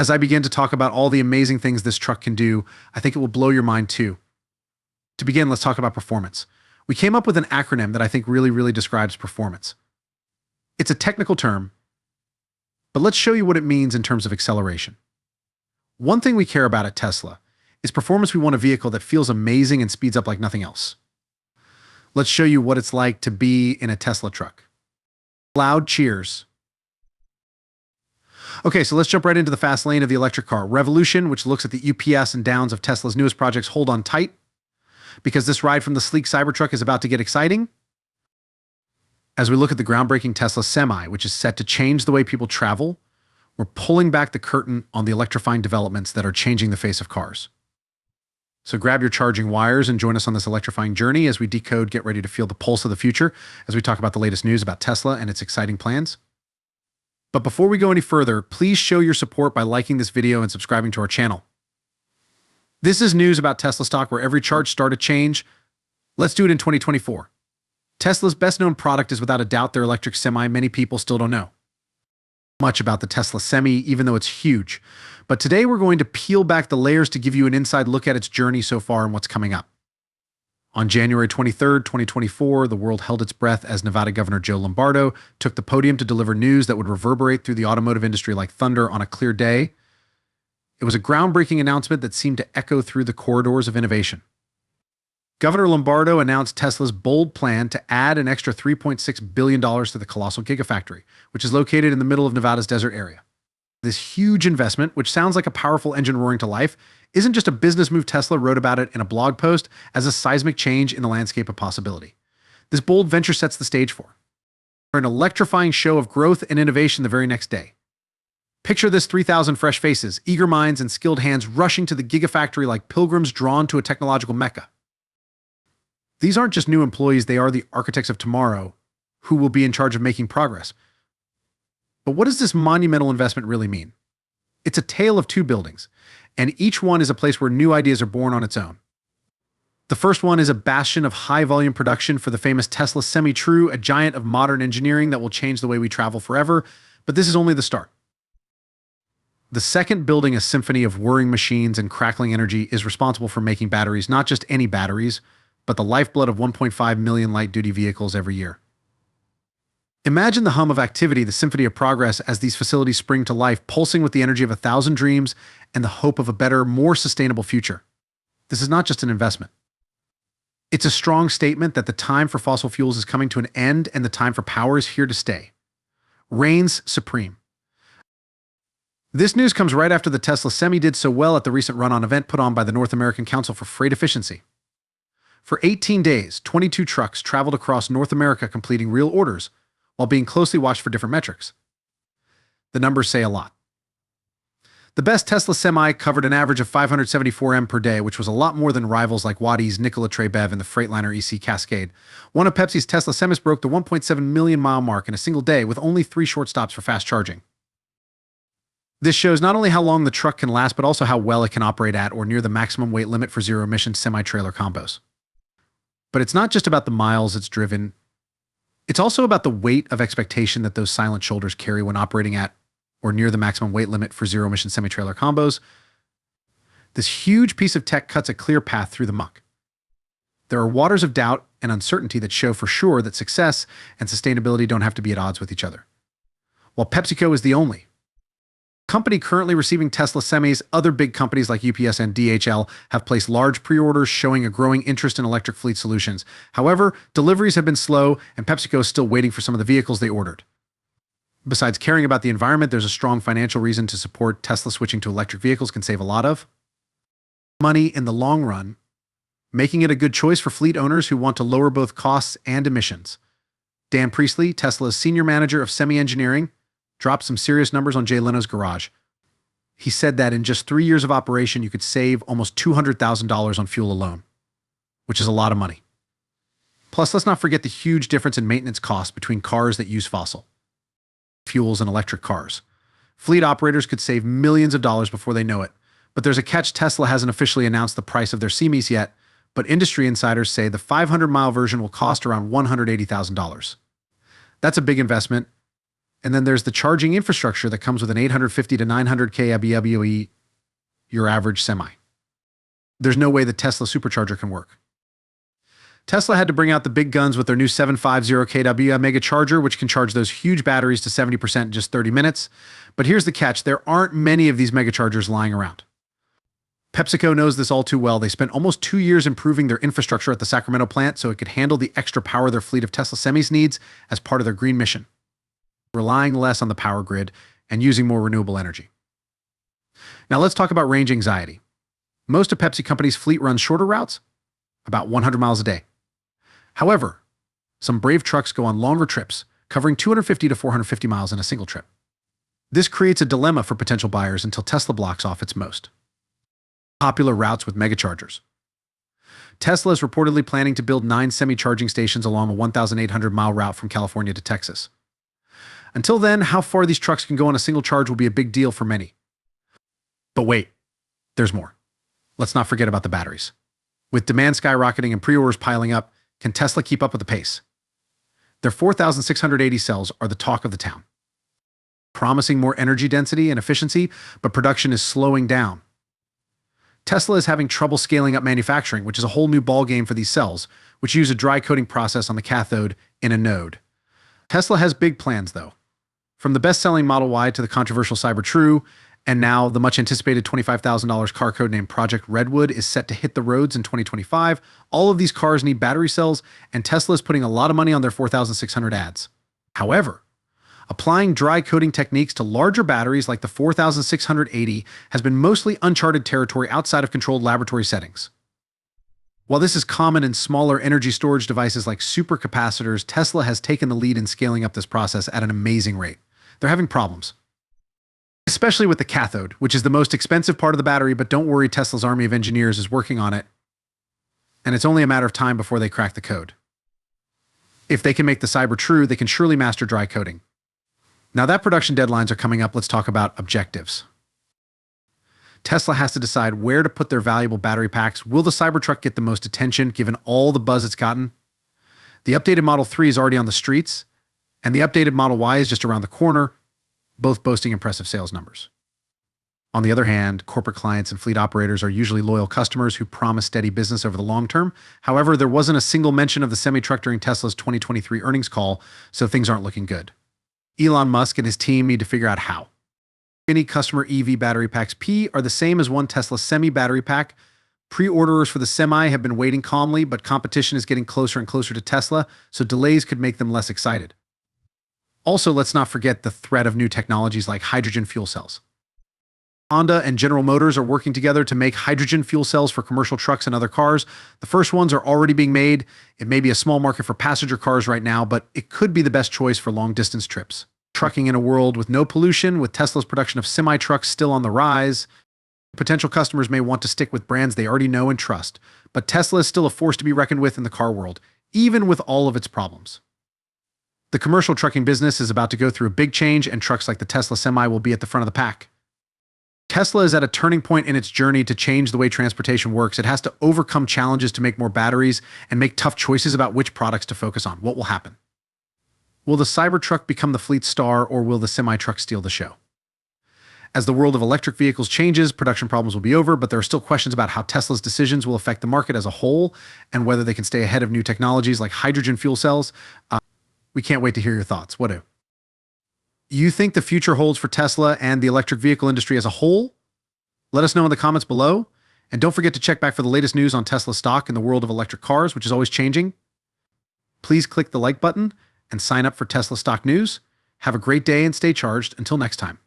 As I begin to talk about all the amazing things this truck can do, I think it will blow your mind too. To begin, let's talk about performance. We came up with an acronym that I think really describes performance. It's a technical term, but let's show you what it means in terms of acceleration. One thing we care about at Tesla is performance. We want a vehicle that feels amazing and speeds up like nothing else. Let's show you what it's like to be in a Tesla truck. Loud cheers. Okay, so let's jump right into the fast lane of the electric car. Revolution, which looks at the UPS and downs of Tesla's newest projects. Hold on tight, because this ride from the sleek Cybertruck is about to get exciting. As we look at the groundbreaking Tesla Semi, which is set to change the way people travel, we're pulling back the curtain on the electrifying developments that are changing the face of cars. So grab your charging wires and join us on this electrifying journey as we decode, get ready to feel the pulse of the future as we talk about the latest news about Tesla and its exciting plans. But before we go any further, please show your support by liking this video and subscribing to our channel. This is news about Tesla stock where every chart started a change. Let's do it in 2024. Tesla's best-known product is without a doubt their electric Semi. Many people still don't know much about the Tesla Semi, even though it's huge. But today we're going to peel back the layers to give you an inside look at its journey so far and what's coming up. On January 23rd, 2024, the world held its breath as Nevada Governor Joe Lombardo took the podium to deliver news that would reverberate through the automotive industry like thunder on a clear day. It was a groundbreaking announcement that seemed to echo through the corridors of innovation. Governor Lombardo announced Tesla's bold plan to add an extra $3.6 billion to the colossal Gigafactory, which is located in the middle of Nevada's desert area. This huge investment, which sounds like a powerful engine roaring to life, isn't just a business move. Tesla wrote about it in a blog post as a seismic change in the landscape of possibility. This bold venture sets the stage for an electrifying show of growth and innovation the very next day. Picture this: 3,000 fresh faces, eager minds, and skilled hands rushing to the Gigafactory like pilgrims drawn to a technological mecca. These aren't just new employees, they are the architects of tomorrow who will be in charge of making progress. But what does this monumental investment really mean? It's a tale of two buildings, and each one is a place where new ideas are born on its own. The first one is a bastion of high-volume production for the famous Tesla Semi-True, a giant of modern engineering that will change the way we travel forever, but this is only the start. The second building, a symphony of whirring machines and crackling energy, is responsible for making batteries, not just any batteries, but the lifeblood of 1.5 million light-duty vehicles every year. Imagine the hum of activity, the symphony of progress as these facilities spring to life, pulsing with the energy of 1,000 dreams and the hope of a better, more sustainable future. This is not just an investment. It's a strong statement that the time for fossil fuels is coming to an end and the time for power is here to stay. Reigns supreme. This news comes right after the Tesla Semi did so well at the recent run-on event put on by the North American Council for Freight Efficiency. For 18 days, 22 trucks traveled across North America completing real orders, while being closely watched for different metrics. The numbers say a lot. The best Tesla Semi covered an average of 574 m per day, which was a lot more than rivals like Waddy's Nikola Tre Bev and the Freightliner EC Cascade. One of Pepsi's Tesla Semis broke the 1.7 million mile mark in a single day with only 3 short stops for fast charging. This shows not only how long the truck can last, but also how well it can operate at or near the maximum weight limit for zero-emission semi-trailer combos. But it's not just about the miles it's driven. It's also about the weight of expectation that those silent shoulders carry when operating at or near the maximum weight limit for zero-emission semi-trailer combos. This huge piece of tech cuts a clear path through the muck. There are waters of doubt and uncertainty that show for sure that success and sustainability don't have to be at odds with each other. While PepsiCo is the only company currently receiving Tesla Semis, other big companies like UPS and DHL have placed large pre-orders showing a growing interest in electric fleet solutions. However, deliveries have been slow and PepsiCo is still waiting for some of the vehicles they ordered. Besides caring about the environment, there's a strong financial reason to support Tesla. Switching to electric vehicles can save a lot of money in the long run, making it a good choice for fleet owners who want to lower both costs and emissions. Dan Priestley, Tesla's senior manager of semi-engineering, dropped some serious numbers on Jay Leno's Garage. He said that in just 3 years of operation, you could save almost $200,000 on fuel alone, which is a lot of money. Plus, let's not forget the huge difference in maintenance costs between cars that use fossil fuels and electric cars. Fleet operators could save millions of dollars before they know it. But there's a catch: Tesla hasn't officially announced the price of their Semis yet, but industry insiders say the 500-mile version will cost around $180,000. That's a big investment, And then there's the charging infrastructure that comes with an 850 to 900 kWe, your average semi. There's no way the Tesla supercharger can work. Tesla had to bring out the big guns with their new 750 kW mega charger, which can charge those huge batteries to 70% in just 30 minutes. But here's the catch, there aren't many of these mega chargers lying around. PepsiCo knows this all too well. They spent almost 2 years improving their infrastructure at the Sacramento plant so it could handle the extra power their fleet of Tesla semis needs as part of their green mission, relying less on the power grid and using more renewable energy. Now let's talk about range anxiety. Most of Pepsi Company's fleet runs shorter routes, about 100 miles a day. However, some brave trucks go on longer trips, covering 250 to 450 miles in a single trip. This creates a dilemma for potential buyers until Tesla blocks off its most popular routes with megachargers. Tesla is reportedly planning to build 9 semi-charging stations along a 1,800-mile route from California to Texas. Until then, how far these trucks can go on a single charge will be a big deal for many. But wait, there's more. Let's not forget about the batteries. With demand skyrocketing and pre-orders piling up, can Tesla keep up with the pace? Their 4,680 cells are the talk of the town, promising more energy density and efficiency, but production is slowing down. Tesla is having trouble scaling up manufacturing, which is a whole new ballgame for these cells, which use a dry coating process on the cathode in a node. Tesla has big plans, though. From the best-selling Model Y to the controversial Cybertruck, and now the much-anticipated $25,000 car codenamed Project Redwood is set to hit the roads in 2025. All of these cars need battery cells, and Tesla is putting a lot of money on their 4,600 ads. However, applying dry coating techniques to larger batteries like the 4,680 has been mostly uncharted territory outside of controlled laboratory settings. While this is common in smaller energy storage devices like supercapacitors, Tesla has taken the lead in scaling up this process at an amazing rate. They're having problems, especially with the cathode, which is the most expensive part of the battery, but don't worry, Tesla's army of engineers is working on it, and it's only a matter of time before they crack the code. If they can make the Cybertruck, they can surely master dry coating. Now that production deadlines are coming up, let's talk about objectives. Tesla has to decide where to put their valuable battery packs. Will the Cybertruck get the most attention given all the buzz it's gotten? The updated Model 3 is already on the streets, and the updated Model Y is just around the corner, both boasting impressive sales numbers. On the other hand, corporate clients and fleet operators are usually loyal customers who promise steady business over the long term. However, there wasn't a single mention of the semi-truck during Tesla's 2023 earnings call, so things aren't looking good. Elon Musk and his team need to figure out how. Any customer EV battery packs P are the same as one Tesla Semi battery pack. Pre-orderers for the Semi have been waiting calmly, but competition is getting closer and closer to Tesla, so delays could make them less excited. Also, let's not forget the threat of new technologies like hydrogen fuel cells. Honda and General Motors are working together to make hydrogen fuel cells for commercial trucks and other cars. The first ones are already being made. It may be a small market for passenger cars right now, but it could be the best choice for long-distance trips. Trucking in a world with no pollution, with Tesla's production of semi-trucks still on the rise, potential customers may want to stick with brands they already know and trust. But Tesla is still a force to be reckoned with in the car world, even with all of its problems. The commercial trucking business is about to go through a big change, and trucks like the Tesla Semi will be at the front of the pack. Tesla is at a turning point in its journey to change the way transportation works. It has to overcome challenges to make more batteries and make tough choices about which products to focus on. What will happen? Will the Cybertruck become the fleet star, or will the semi-truck steal the show? As the world of electric vehicles changes, production problems will be over, but there are still questions about how Tesla's decisions will affect the market as a whole and whether they can stay ahead of new technologies like hydrogen fuel cells. We can't wait to hear your thoughts. What do you think the future holds for Tesla and the electric vehicle industry as a whole? Let us know in the comments below. And don't forget to check back for the latest news on Tesla stock in the world of electric cars, which is always changing. Please click the like button and sign up for Tesla stock news. Have a great day and stay charged. Until next time.